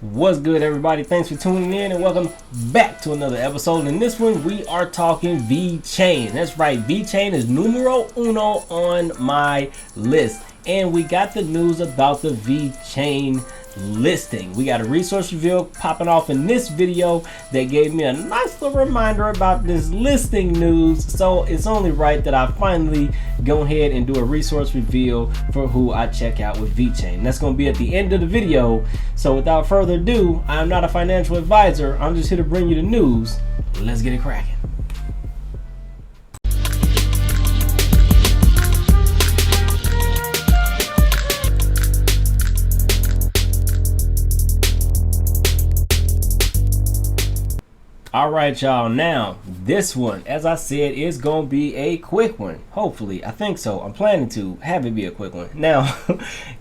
What's good, everybody? Thanks for tuning in and welcome back to another episode. In this one, we are talking VeChain. That's right, VeChain is numero uno on my list. And we got the news about the VeChain listing. We got a resource reveal popping off in this video that gave me a nice little reminder about this listing news. So it's only right that I finally go ahead and do a resource reveal for who I check out with VeChain. That's going to be at the end of the video. So without further ado, I'm not a financial advisor. I'm just here to bring you the news. Let's get it cracking. All right, y'all. Now, this one, as I said, is going to be a quick one. Hopefully, I think so. I'm planning to have it be a quick one. Now,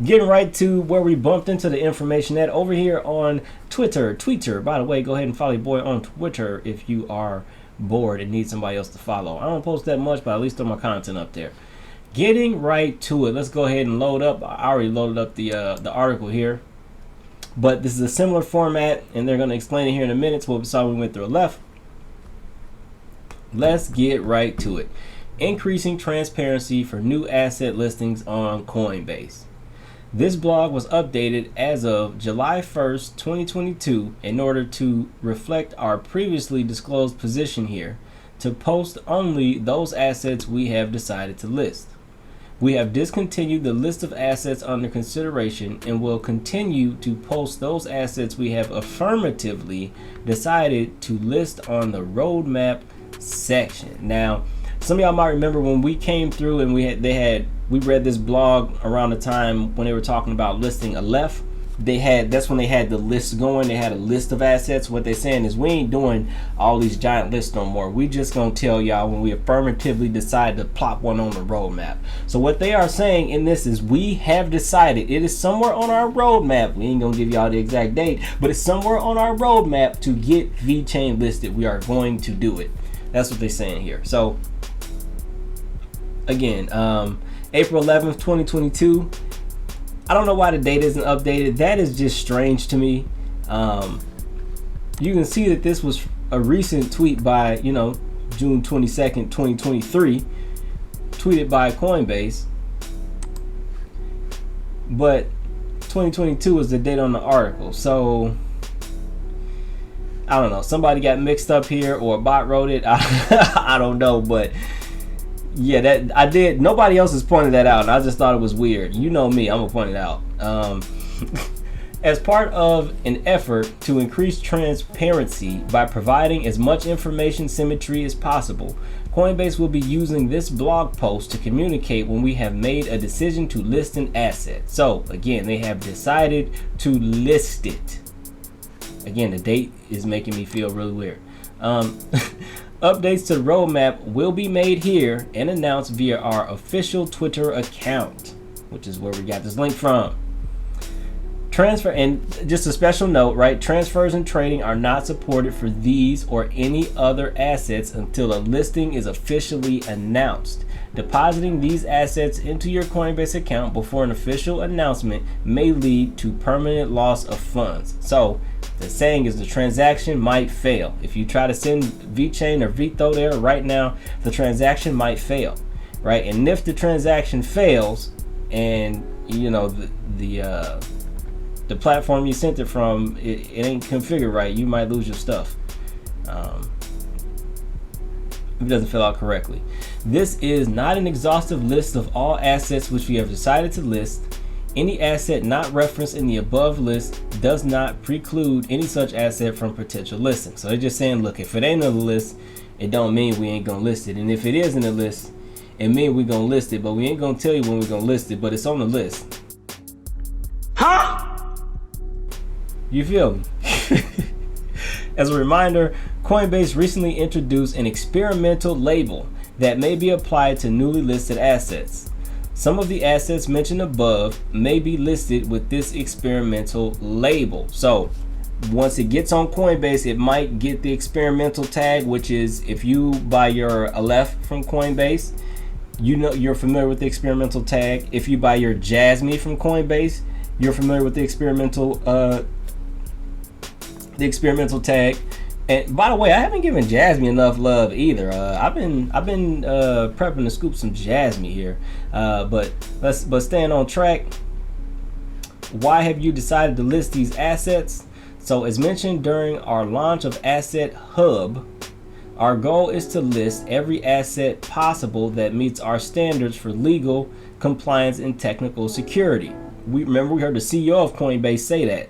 getting right to where we bumped into the information at over here on Twitter. By the way, go ahead and follow your boy on Twitter if you are bored and need somebody else to follow. I don't post that much, but at least throw my content up there. Getting right to it. Let's go ahead and load up. I already loaded up the article here. But this is a similar format, and they're going to explain it here in a minute. So we saw we went through a left. Let's get right to it. Increasing transparency for new asset listings on Coinbase. This blog was updated as of July 1st, 2022 in order to reflect our previously disclosed position here, to post only those assets we have decided to list. We have discontinued the list of assets under consideration and will continue to post those assets we have affirmatively decided to list on the roadmap section. Now, some of y'all might remember when we came through and we read this blog around the time when they were talking about listing a left. That's when they had the list going. They had a list of assets. What they're saying is we ain't doing all these giant lists no more. We just gonna tell y'all when we affirmatively decide to plop one on the roadmap. So what they are saying in this is we have decided, it is somewhere on our roadmap. We ain't gonna give y'all the exact date, but it's somewhere on our roadmap to get VeChain listed. We are going to do it. That's what they're saying here. So again, April 11th, 2022. I don't know why the date isn't updated. That is just strange to me. You can see that this was a recent tweet by, June 22nd, 2023, tweeted by Coinbase. But 2022 is the date on the article. So I don't know. Somebody got mixed up here or a bot wrote it. I don't know, but yeah, that I did. Nobody else has pointed that out, and I just thought it was weird. You know me, I'm gonna point it out. As part of an effort to increase transparency by providing as much information symmetry as possible, Coinbase will be using this blog post to communicate when we have made a decision to list an asset. So again, they have decided to list it. Again, the date is making me feel really weird. Updates to the roadmap will be made here and announced via our official Twitter account, which is where we got this link from. Transfer, and just a special note, right? Transfers and trading are not supported for these or any other assets until a listing is officially announced. Depositing these assets into your Coinbase account before an official announcement may lead to permanent loss of funds. So the saying is the transaction might fail. If you try to send VeChain or VeThor there right now, the transaction might fail, right? And if the transaction fails, and the platform you sent it from, it ain't configured right, you might lose your stuff. If it doesn't fill out correctly. This is not an exhaustive list of all assets which we have decided to list. Any asset not referenced in the above list does not preclude any such asset from potential listing. So they're just saying, look, if it ain't on the list, it don't mean we ain't gonna list it. And if it is in the list, it means we're gonna list it, but we ain't gonna tell you when we're gonna list it, but it's on the list. Huh? You feel me? As a reminder, Coinbase recently introduced an experimental label that may be applied to newly listed assets. Some of the assets mentioned above may be listed with this experimental label. So once it gets on Coinbase, it might get the experimental tag, which is if you buy your Aleph from Coinbase, you're familiar with the experimental tag. If you buy your Jasmine from Coinbase, you're familiar with the experimental the experimental tag. And by the way, I haven't given Jasmine enough love either. I've been prepping to scoop some Jasmine here. But staying on track. Why have you decided to list these assets? So as mentioned during our launch of Asset Hub, our goal is to list every asset possible that meets our standards for legal, compliance, and technical security. We heard the CEO of Coinbase say that,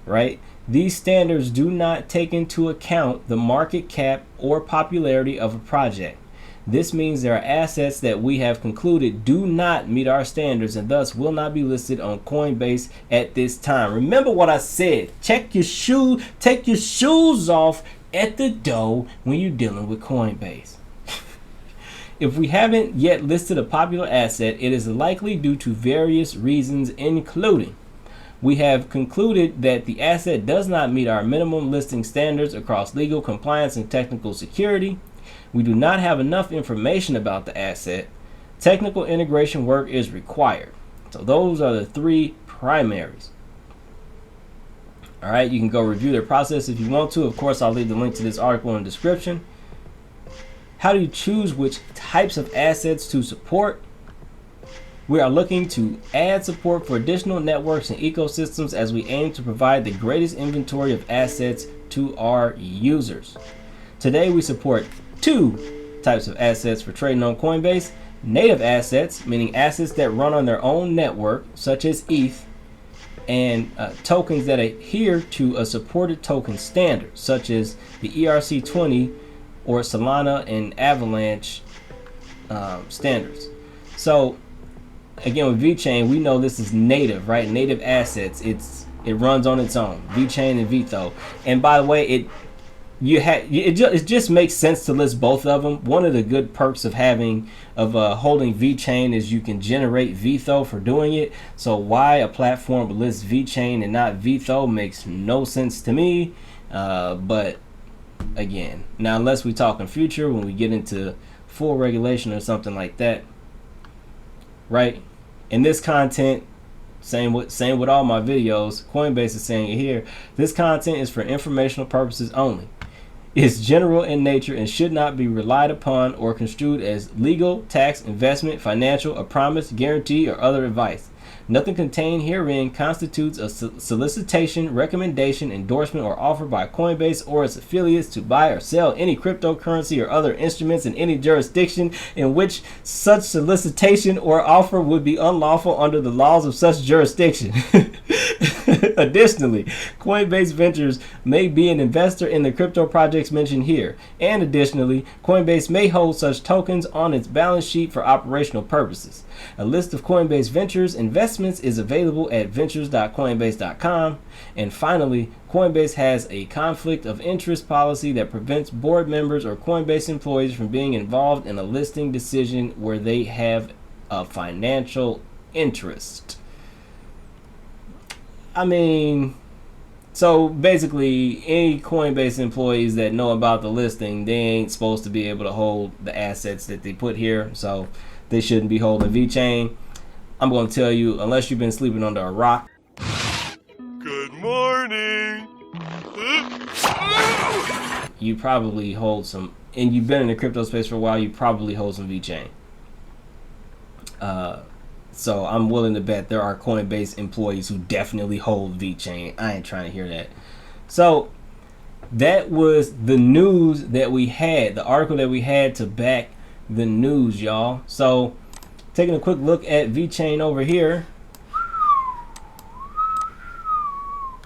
right? These standards do not take into account the market cap or popularity of a project. This means there are assets that we have concluded do not meet our standards and thus will not be listed on Coinbase at this time. Remember what I said. Take your shoes off at the door when you're dealing with Coinbase. If we haven't yet listed a popular asset, it is likely due to various reasons, including we have concluded that the asset does not meet our minimum listing standards across legal, compliance, and technical security. We do not have enough information about the asset. Technical integration work is required. So those are the three primaries. All right, you can go review their process if you want to. Of course, I'll leave the link to this article in the description. How do you choose which types of assets to support? We are looking to add support for additional networks and ecosystems as we aim to provide the greatest inventory of assets to our users. Today, we support two types of assets for trading on Coinbase. Native assets, meaning assets that run on their own network, such as ETH, and tokens that adhere to a supported token standard, such as the ERC20 or Solana and Avalanche standards. So again, with VeChain, we know this is native, right? Native assets. It runs on its own. VeChain and VeThor. And by the way, it just makes sense to list both of them. One of the good perks of holding VeChain is you can generate VeThor for doing it. So why a platform lists VeChain and not VeThor makes no sense to me. But again, now unless we talk in future when we get into full regulation or something like that, right? In this content, same with all my videos, Coinbase is saying it here. This content is for informational purposes only. Is general in nature and should not be relied upon or construed as legal, tax, investment, financial, a promise, guarantee, or other advice. Nothing contained herein constitutes a solicitation, recommendation, endorsement, or offer by Coinbase or its affiliates to buy or sell any cryptocurrency or other instruments in any jurisdiction in which such solicitation or offer would be unlawful under the laws of such jurisdiction. Additionally, Coinbase Ventures may be an investor in the crypto projects mentioned here. And additionally, Coinbase may hold such tokens on its balance sheet for operational purposes. A list of Coinbase Ventures investments is available at ventures.coinbase.com. And finally, Coinbase has a conflict of interest policy that prevents board members or Coinbase employees from being involved in a listing decision where they have a financial interest. I mean, so basically any Coinbase employees that know about the listing, they ain't supposed to be able to hold the assets that they put here, so they shouldn't be holding VeChain. I'm going to tell you, unless you've been sleeping under a rock. Good morning. You probably hold some, and you've been in the crypto space for a while, you probably hold some VeChain. So I'm willing to bet there are Coinbase employees who definitely hold VeChain. I ain't trying to hear that. So that was the news that we had, the article that we had to back the news, y'all. So taking a quick look at VeChain over here.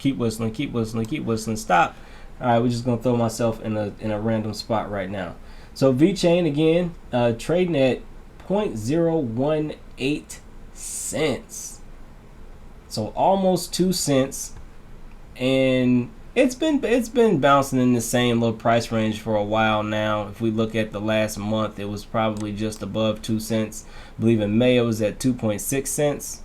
Keep whistling, keep whistling, keep whistling. Stop. All right, we're just gonna throw myself in a random spot right now. So VeChain again, trading at 0.018 cents, so almost 2 cents, and it's been bouncing in the same little price range for a while now. If we look at the last month, it was probably just above 2 cents. I believe in May it was at 2.6 cents.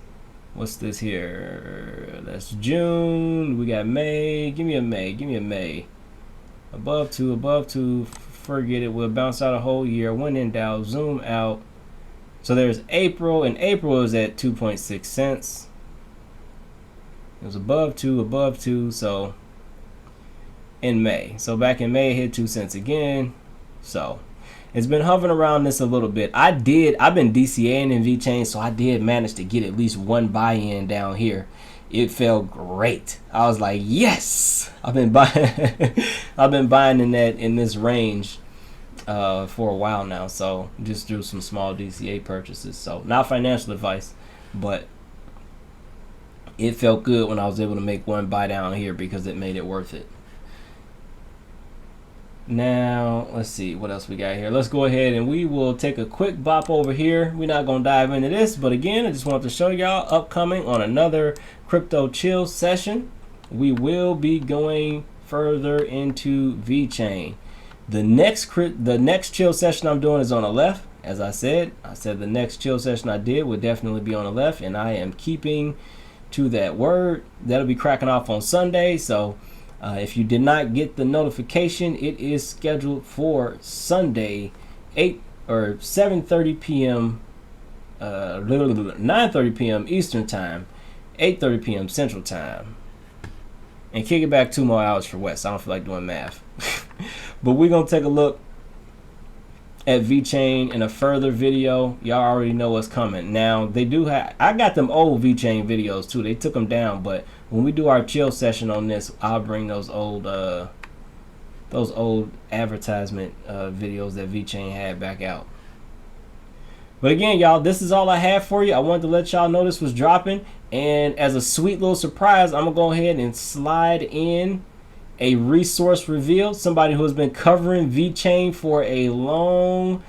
What's this here? That's June. We got May. Give me a May. Above two, forget it. We'll bounce out a whole year. When in doubt, zoom out. So there's April, and April is at 2.6 cents. It was above two, so in May. So back in May, it hit 2 cents again. So it's been hovering around this a little bit. I've been DCAing in VeChain, so I did manage to get at least one buy-in down here. It felt great. I was like, yes. I've been buying in this range for a while now. So just through some small DCA purchases. So not financial advice, but it felt good when I was able to make one buy down here because it made it worth it. Now, let's see what else we got here. Let's go ahead and we will take a quick bop over here. We're not going to dive into this, but again, I just wanted to show y'all upcoming on another crypto chill session. We will be going further into VeChain. The next chill session I'm doing is on the left. As I said the next chill session I did would definitely be on the left, and I am keeping to that word. That'll be cracking off on Sunday. So if you did not get the notification, it is scheduled for Sunday, 7:30 p.m. 9:30 p.m. Eastern time, 8:30 p.m. Central time, and kick it back 2 more hours for West. I don't feel like doing math, but we're gonna take a look at VeChain in a further video. Y'all already know what's coming. Now they do have, I got them old VeChain videos too. They took them down, but when we do our chill session on this, I'll bring those old advertisement videos that VeChain had back out. But again, y'all, this is all I have for you. I wanted to let y'all know this was dropping, and as a sweet little surprise, I'm gonna go ahead and slide in a resource reveal, somebody who has been covering VeChain for a long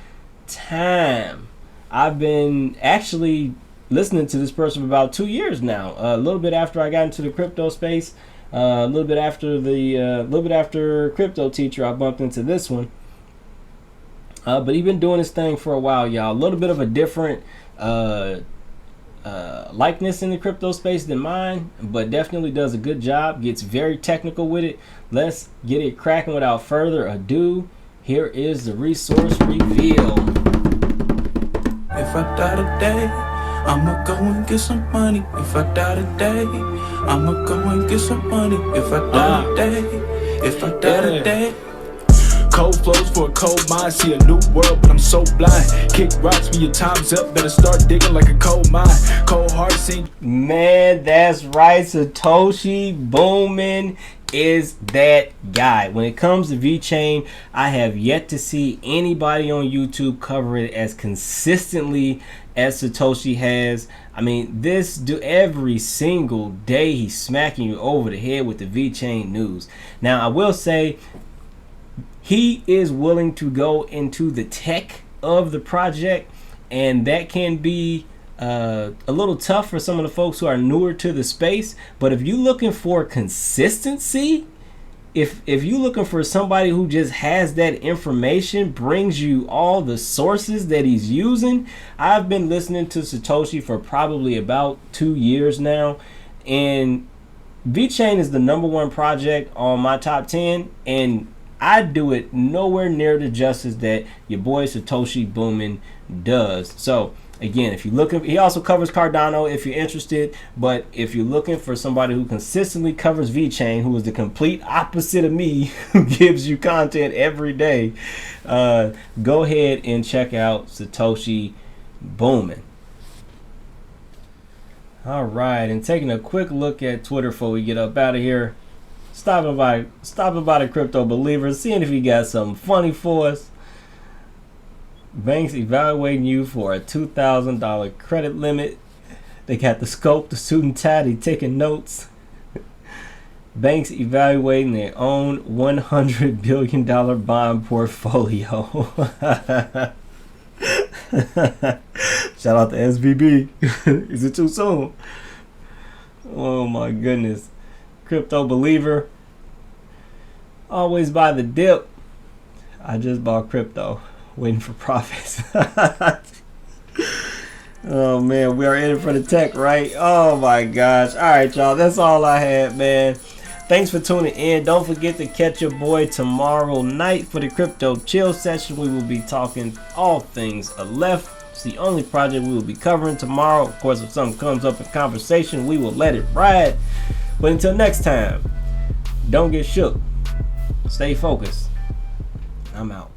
time. I've been actually listening to this person for about 2 years now. A little bit after I got into the crypto space, a little bit after Crypto Teacher, I bumped into this one. But he's been doing his thing for a while, y'all. A little bit of a different likeness in the crypto space than mine, but definitely does a good job, gets very technical with it. Let's get it cracking without further ado. Here is the resource reveal. If I die today, I'ma go and get some money. If I die today, I'ma go and get some money. If I die today, if I die today. Cold flows for a cold mind, see a new world, but I'm so blind. Kick rocks when your time's up, better start digging like a coal mine. Cold heart scene. Man, that's right. Satoshi Booming is that guy. When it comes to VeChain, I have yet to see anybody on YouTube cover it as consistently as Satoshi has. I mean, every single day he's smacking you over the head with the VeChain news. Now, I will say, he is willing to go into the tech of the project, and that can be a little tough for some of the folks who are newer to the space. But if you're looking for consistency, if you're looking for somebody who just has that information, brings you all the sources that he's using, I've been listening to Satoshi for probably about 2 years now, and VeChain is the #1 project on my top 10, and I do it nowhere near the justice that your boy Satoshi Booming does. So again, if you're looking, he also covers Cardano if you're interested. But if you're looking for somebody who consistently covers VeChain, who is the complete opposite of me, who gives you content every day, go ahead and check out Satoshi Booming. All right, and taking a quick look at Twitter before we get up out of here. Stopping by the Crypto Believer, seeing if he got something funny for us. Banks evaluating you for a $2,000 credit limit. They got the scope, the suit and tie, they taking notes. Banks evaluating their own $100 billion bond portfolio. Shout out to SVB. Is it too soon? Oh my goodness. Crypto Believer, always buy the dip. I just bought crypto, waiting for profits. Oh man, we are in it for the tech, right? Oh my gosh. All right, y'all, that's all I had, man. Thanks for tuning in. Don't forget to catch your boy tomorrow night for the crypto chill session. We will be talking all things Aleph. It's the only project we will be covering tomorrow. Of course, if something comes up in conversation, we will let it ride. But until next time, don't get shook. Stay focused. I'm out.